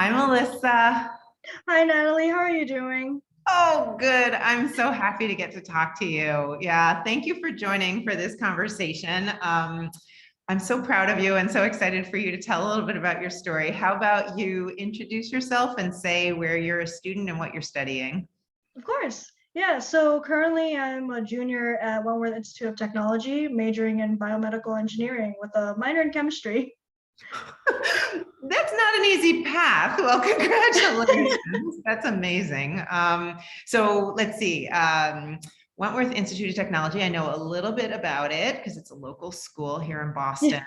Hi, Melissa. Hi, Natalie. How are you doing? Oh, good. I'm so happy to get to talk to you. Yeah, thank you for joining for this conversation. I'm so proud of you and so excited for you to tell a little bit about your story. How about you introduce yourself and say where you're a student and what you're studying? Of course. Yeah, so currently I'm a junior at Wentworth Institute of Technology, majoring in biomedical engineering with a minor in chemistry. That's not an easy path. Well, congratulations. That's amazing. So let's see. Wentworth Institute of Technology, I know a little bit about it because it's a local school here in Boston.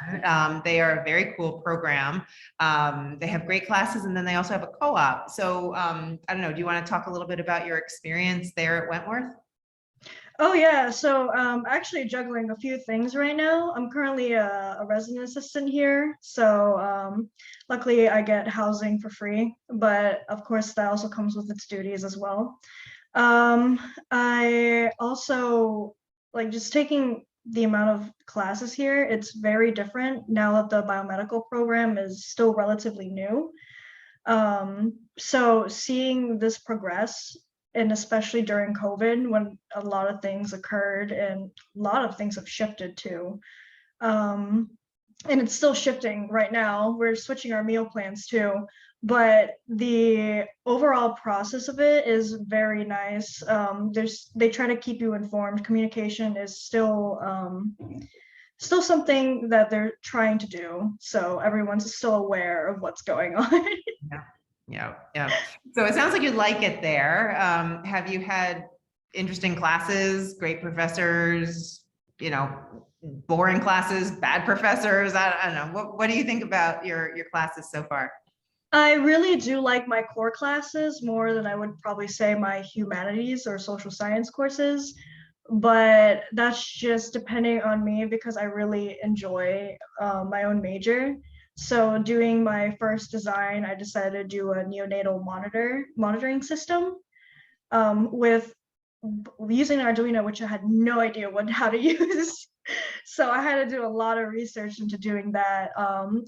They are a very cool program. They have great classes and then they also have a co-op. So I don't know, do you want to talk a little bit about your experience there at Wentworth? Oh yeah, so actually juggling a few things right now. I'm currently a resident assistant here, so luckily I get housing for free, but of course that also comes with its duties as well. Um, I also like just taking the amount of classes here, it's very different now that the biomedical program is still relatively new. So seeing this progress, and especially during COVID when a lot of things occurred and a lot of things have shifted too. Um, and it's still shifting right now. We're switching our meal plans too, but the overall process of it is very nice. They try to keep you informed. Communication is still something that they're trying to do, so everyone's still aware of what's going on. Yeah, yeah, yeah. So it sounds like you like it there. Have you had interesting classes, great professors, boring classes, bad professors? I don't know. What do you think about your classes so far? I really do like my core classes more than I would probably say my humanities or social science courses, but that's just depending on me because I really enjoy my own major. So doing my first design, I decided to do a neonatal monitoring system with using Arduino, which I had no idea how to use. So I had to do a lot of research into doing that,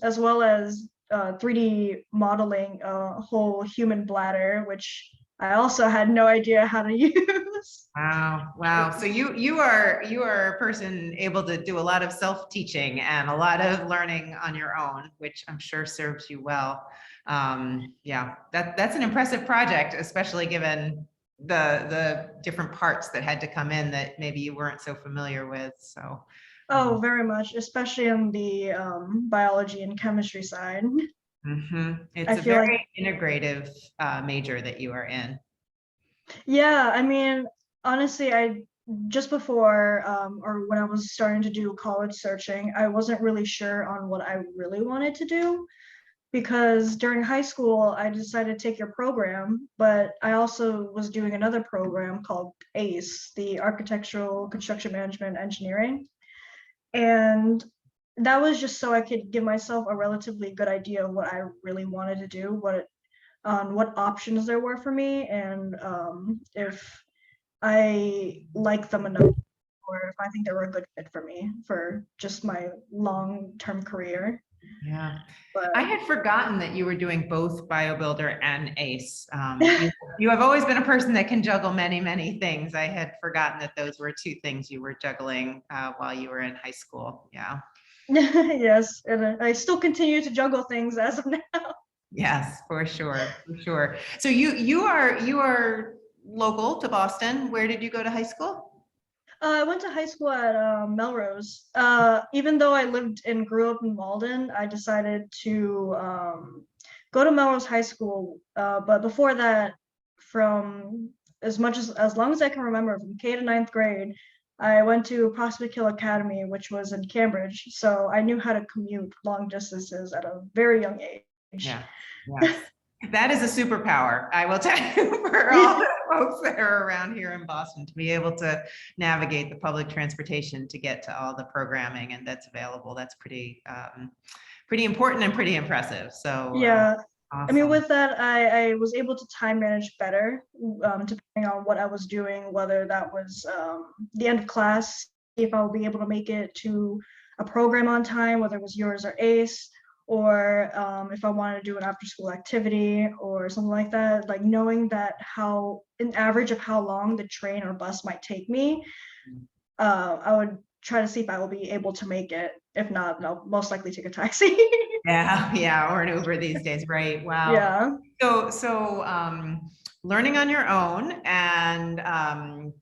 as well as 3D modeling a whole human bladder, which I also had no idea how to use. Wow, wow. So you are a person able to do a lot of self-teaching and a lot of learning on your own, which I'm sure serves you well. Yeah, that's an impressive project, especially given the different parts that had to come in that maybe you weren't so familiar with. So, Oh, very much, especially on the biology and chemistry side. it's I a feel like, very integrative major that you are in. yeah, I mean, honestly, I just before or when I was starting to do college searching, I wasn't really sure on what I really wanted to do because during high school I decided to take your program, but I also was doing another program called ACE, the Architectural Construction Management Engineering. And that was just so I could give myself a relatively good idea of what I really wanted to do, what options there were for me, and if I like them enough or if I think they were a good fit for me for just my long-term career. Yeah. I But had forgotten that you were doing both BioBuilder and ACE. You have always been a person that can juggle many, many things. I had forgotten that those were two things you were juggling while you were in high school. Yeah. yes, and I still continue to juggle things as of now. Yes, for sure, for sure. So you are local to Boston. Where did you go to high school? I went to high school at Melrose. Even though I lived and grew up in Malden, I decided to go to Melrose High School. But before that, from as long as I can remember, from K to ninth grade, I went to Prospect Hill Academy, which was in Cambridge. So I knew how to commute long distances at a very young age. Yeah. Yes. That is a superpower, I will tell you, for all the folks that are around here in Boston to be able to navigate the public transportation to get to all the programming and that's available. That's pretty important and pretty impressive. So Yeah, I mean, awesome. with that, I was able to time manage better, depending on what I was doing, whether that was the end of class, if I would be able to make it to a program on time, whether it was yours or ACE, or if I want to do an after school activity or something like that, like knowing that how an average of how long the train or bus might take me, I would try to see if I will be able to make it. If not, I'll most likely take a taxi. Yeah, yeah, or an Uber these days, right? Wow. Yeah. So learning on your own and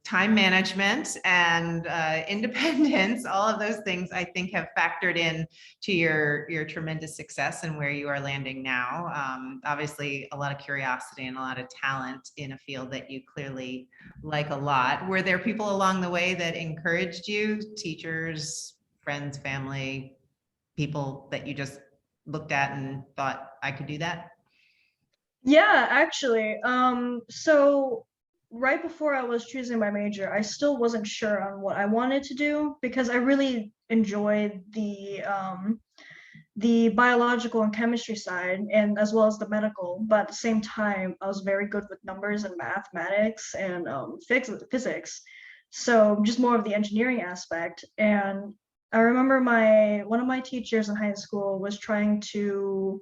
time management and independence, all of those things I think have factored in to your tremendous success and where you are landing now. Obviously, a lot of curiosity and a lot of talent in a field that you clearly like a lot. Were there people along the way that encouraged you, teachers, friends, family, people that you just looked at and thought I could do that? Yeah, actually. So right before I was choosing my major, I still wasn't sure on what I wanted to do because I really enjoyed the biological and chemistry side and as well as the medical, but at the same time, I was very good with numbers and mathematics and physics. So just more of the engineering aspect. And I remember one of my teachers in high school was trying to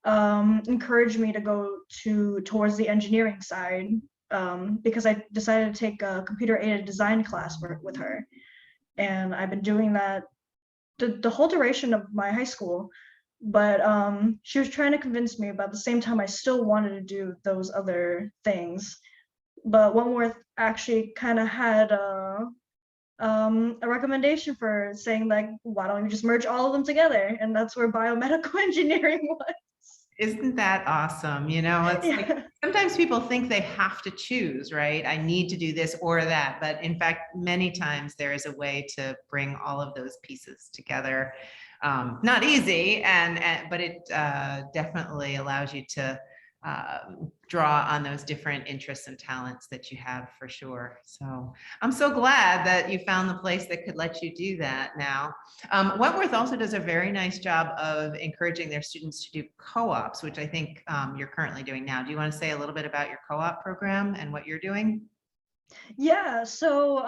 encouraged me to go towards the engineering side because I decided to take a computer aided design class with her. And I've been doing that the whole duration of my high school. But she was trying to convince me, but at the same time, I still wanted to do those other things. But Wentworth actually kind of had a recommendation for saying like, why don't you just merge all of them together? And that's where biomedical engineering was. Isn't that awesome? You know, it's like Yeah. sometimes people think they have to choose, right? I need to do this or that. But in fact, many times there is a way to bring all of those pieces together. Not easy, but it definitely allows you to draw on those different interests and talents that you have for sure. So I'm so glad that you found the place that could let you do that now. Wentworth also does a very nice job of encouraging their students to do co-ops, which I think you're currently doing now. Do you want to say a little bit about your co-op program and what you're doing? Yeah, so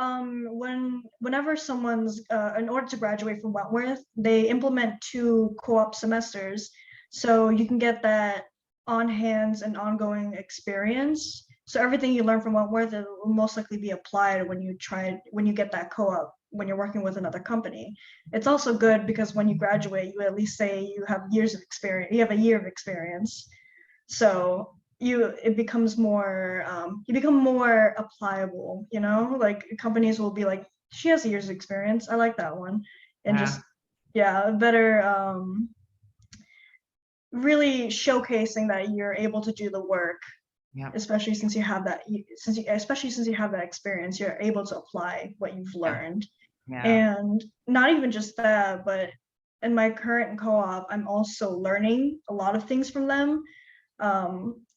whenever someone's in order to graduate from Wentworth, they implement 2 co-op semesters, so you can get that on hands and ongoing experience. So everything you learn from Wentworth it will most likely be applied when you get that co-op when you're working with another company. It's also good because when you graduate, you at least say you have years of experience. You have a year of experience, so it becomes more you become more applicable, like companies will be like, she has a year's experience, I like that one. And Yeah, just yeah, better really showcasing that you're able to do the work, yeah, especially since you have that especially since you have that experience, you're able to apply what you've yeah, learned. yeah. And not even just that, but in my current co-op, I'm also learning a lot of things from them,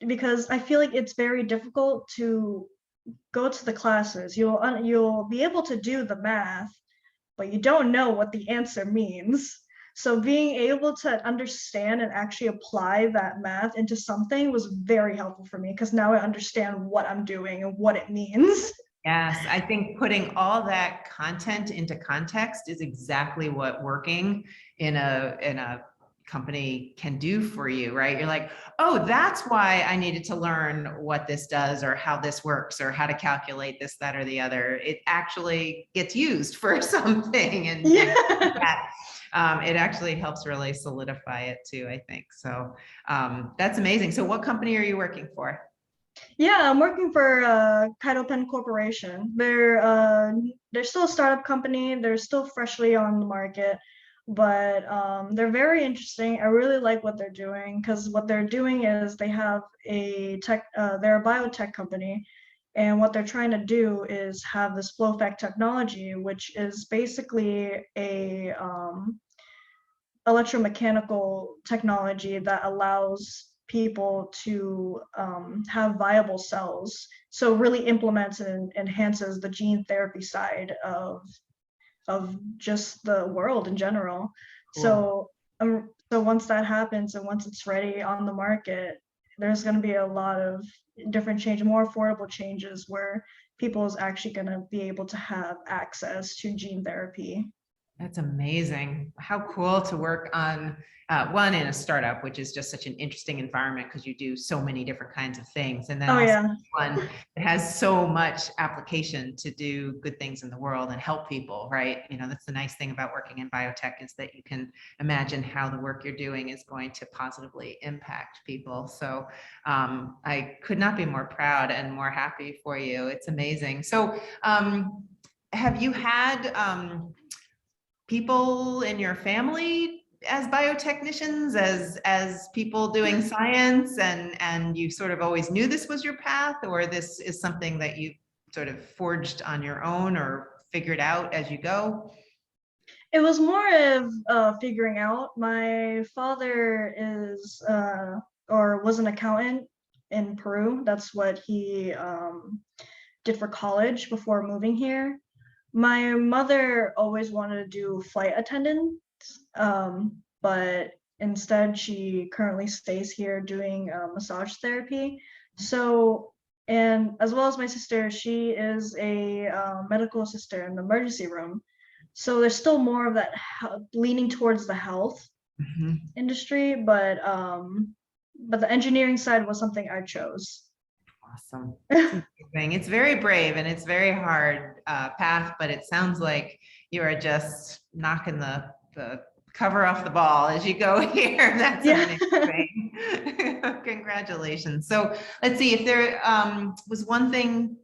because I feel like it's very difficult to go to the classes. You'll be able to do the math, but you don't know what the answer means. So being able to understand and actually apply that math into something was very helpful for me because now I understand what I'm doing and what it means. Yes, I think putting all that content into context is exactly what working in a company can do for you, right? You're like, oh, that's why I needed to learn what this does or how this works or how to calculate this, that, or the other. It actually gets used for something, and Yeah. that it actually helps really solidify it too, I think. So that's amazing. So what company are you working for? Yeah, I'm working for Kaido Pen Corporation. They're still a startup company. They're still freshly on the market, but they're very interesting. I really like what they're doing because what they're doing is they have they're a biotech company, and what they're trying to do is have this flow effect technology, which is basically a electromechanical technology that allows people to have viable cells. So really implements and enhances the gene therapy side of just the world in general. Cool. So once that happens and once it's ready on the market, there's going to be a lot of different changes, more affordable changes where people is actually going to be able to have access to gene therapy. That's amazing. How cool to work on one in a startup, which is just such an interesting environment because you do so many different kinds of things. And then Oh also yeah. one that has so much application to do good things in the world and help people, right? You know, that's the nice thing about working in biotech is that you can imagine how the work you're doing is going to positively impact people. So I could not be more proud and more happy for you. It's amazing. So have you had people in your family as biotechnicians, as people doing science, and you sort of always knew this was your path, or this is something that you sort of forged on your own or figured out as you go? It was more of figuring out. My father is or was an accountant in Peru. That's what he did for college before moving here. My mother always wanted to do flight attendant, but instead she currently stays here doing massage therapy. So, and as well as my sister, she is a medical assistant in the emergency room. So there's still more of that leaning towards the health Mhm. industry, but the engineering side was something I chose. Awesome. It's amazing. It's very brave and it's very hard path, but it sounds like you are just knocking the cover off the ball as you go here. That's Yeah. amazing. Congratulations. So let's see if there was one thing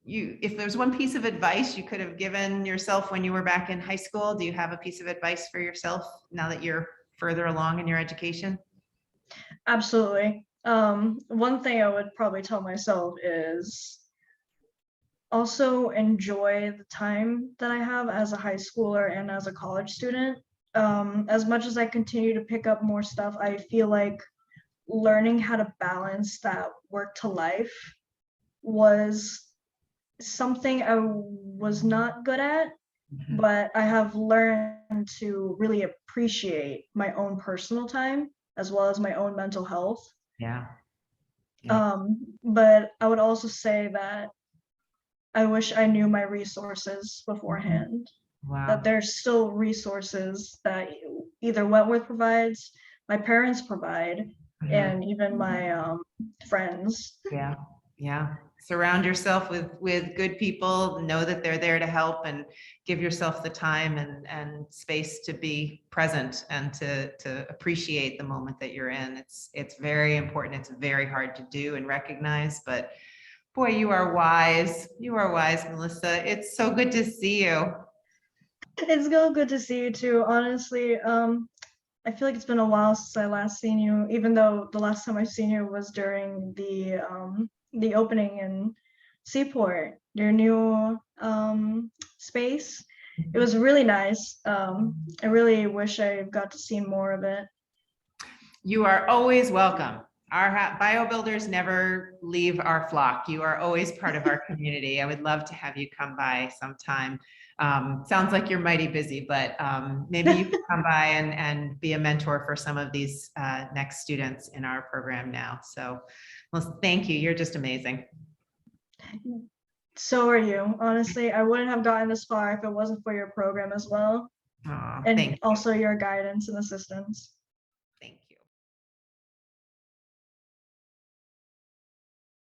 if there's one piece of advice you could have given yourself when you were back in high school, do you have a piece of advice for yourself now that you're further along in your education? Absolutely. One thing I would probably tell myself is also enjoy the time that I have as a high schooler and as a college student. As much as I continue to pick up more stuff, I feel like learning how to balance that work to life was something I was not good at, Mhm. but I have learned to really appreciate my own personal time as well as my own mental health. Yeah. Yeah. But I would also say that I wish I knew my resources Mhm. beforehand, that Wow. there's still resources that either Wentworth provides, my parents provide, Mhm. and even my friends. Yeah, yeah. Surround yourself with good people, know that they're there to help, and give yourself the time and space to be present and to appreciate the moment that you're in. It's very important. It's very hard to do and recognize, but boy, you are wise. You are wise, Melissa. It's so good to see you. It's so good to see you too. Honestly, I feel like it's been a while since I last seen you, even though the last time I seen you was during the opening in Seaport, your new space. It was really nice. I really wish I got to see more of it. You are always welcome. Our bio builders never leave our flock. You are always part of our community. I would love to have you come by sometime. Sounds like you're mighty busy, but maybe you could come by and be a mentor for some of these next students in our program now. So, well, thank you. You're just amazing. So are you. Honestly, I wouldn't have gotten this far if it wasn't for your program as well, Aw, and thank you. also your guidance and assistance.